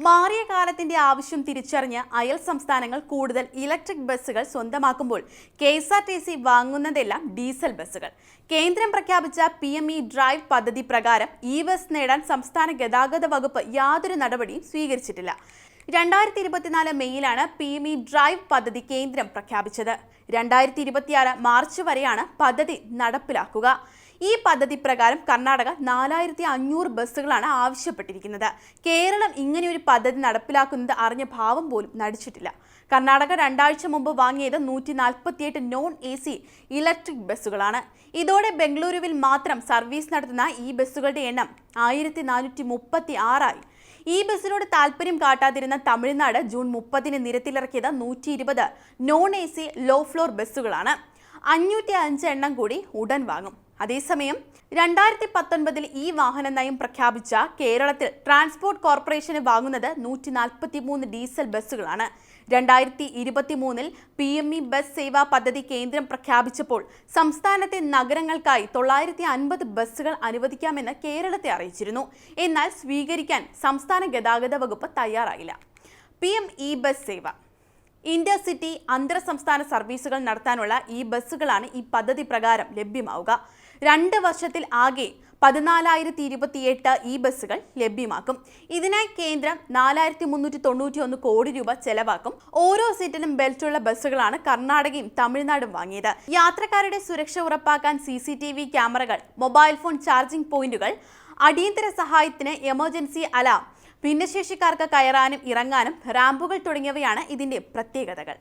മാറിയ കാലത്തിന്റെ ആവശ്യം തിരിച്ചറിഞ്ഞ് അയൽ സംസ്ഥാനങ്ങൾ കൂടുതൽ ഇലക്ട്രിക് ബസ്സുകൾ സ്വന്തമാക്കുമ്പോൾ KSRTC വാങ്ങുന്നതെല്ലാം ഡീസൽ ബസ്സുകൾ. കേന്ദ്രം പ്രഖ്യാപിച്ച PME ഡ്രൈവ് പദ്ധതി പ്രകാരം ബസ് നേടാൻ സംസ്ഥാന ഗതാഗത വകുപ്പ് യാതൊരു നടപടിയും സ്വീകരിച്ചിട്ടില്ല. 2024 മെയ്യിലാണ് PME ഡ്രൈവ് പദ്ധതി കേന്ദ്രം പ്രഖ്യാപിച്ചത്. 2026 മാർച്ച് വരെയാണ് പദ്ധതി നടപ്പിലാക്കുക. ഈ പദ്ധതി പ്രകാരം കർണാടക 4500 ബസ്സുകളാണ് ആവശ്യപ്പെട്ടിരിക്കുന്നത്. കേരളം ഇങ്ങനെയൊരു പദ്ധതി നടപ്പിലാക്കുന്നത് അറിഞ്ഞ ഭാവം പോലും നടിച്ചിട്ടില്ല. കർണാടക 2 ആഴ്ച മുമ്പ് വാങ്ങിയത് 148 നോൺ AC ഇലക്ട്രിക് ബസ്സുകളാണ്. ഇതോടെ ബംഗളൂരുവിൽ മാത്രം സർവീസ് നടത്തുന്ന ഈ ബസ്സുകളുടെ എണ്ണം 1436 ആയി. ഈ ബസ്സിനോട് താല്പര്യം കാട്ടാതിരുന്ന തമിഴ്നാട് ജൂൺ 30-ന് നിരത്തിലിറക്കിയത് 120 നോൺ AC ലോ ഫ്ലോർ ബസ്സുകളാണ്. 505 എണ്ണം കൂടി ഉടൻ വാങ്ങും. അതേസമയം 2019-ൽ ഈ വാഹന നയം പ്രഖ്യാപിച്ച കേരളത്തിൽ ട്രാൻസ്പോർട്ട് കോർപ്പറേഷന് വാങ്ങുന്നത് 143 ഡീസൽ ബസ്സുകളാണ്. 2023-ൽ PME ബസ് സേവാ പദ്ധതി കേന്ദ്രം പ്രഖ്യാപിച്ചപ്പോൾ സംസ്ഥാനത്തെ നഗരങ്ങൾക്കായി 950 ബസ്സുകൾ അനുവദിക്കാമെന്ന് കേരളത്തെ അറിയിച്ചിരുന്നു. എന്നാൽ സ്വീകരിക്കാൻ സംസ്ഥാന ഗതാഗത വകുപ്പ് തയ്യാറായില്ല. PME ബസ് സേവ ഇന്റർസിറ്റി അന്തർ സംസ്ഥാന സർവീസുകൾ നടത്താനുള്ള ഈ ബസ്സുകളാണ് ഈ പദ്ധതി പ്രകാരം ലഭ്യമാവുക. 2 വർഷത്തിൽ ആകെ 14,028 ഈ ബസ്സുകൾ ലഭ്യമാക്കും. ഇതിനായി കേന്ദ്രം 4,391 കോടി രൂപ ചെലവാക്കും. ഓരോ സീറ്റിലും ബെൽറ്റുള്ള ബസ്സുകളാണ് കർണാടകയും തമിഴ്നാടും വാങ്ങിയത്. യാത്രക്കാരുടെ സുരക്ഷ ഉറപ്പാക്കാൻ CCTV ക്യാമറകൾ, മൊബൈൽ ഫോൺ ചാർജിംഗ് പോയിന്റുകൾ, അടിയന്തര സഹായത്തിന് എമർജൻസി അലാം, ഭിന്നശേഷിക്കാർക്ക് കയറാനും ഇറങ്ങാനും റാമ്പുകൾ തുടങ്ങിയവയാണ് ഇതിന്റെ പ്രത്യേകതകൾ.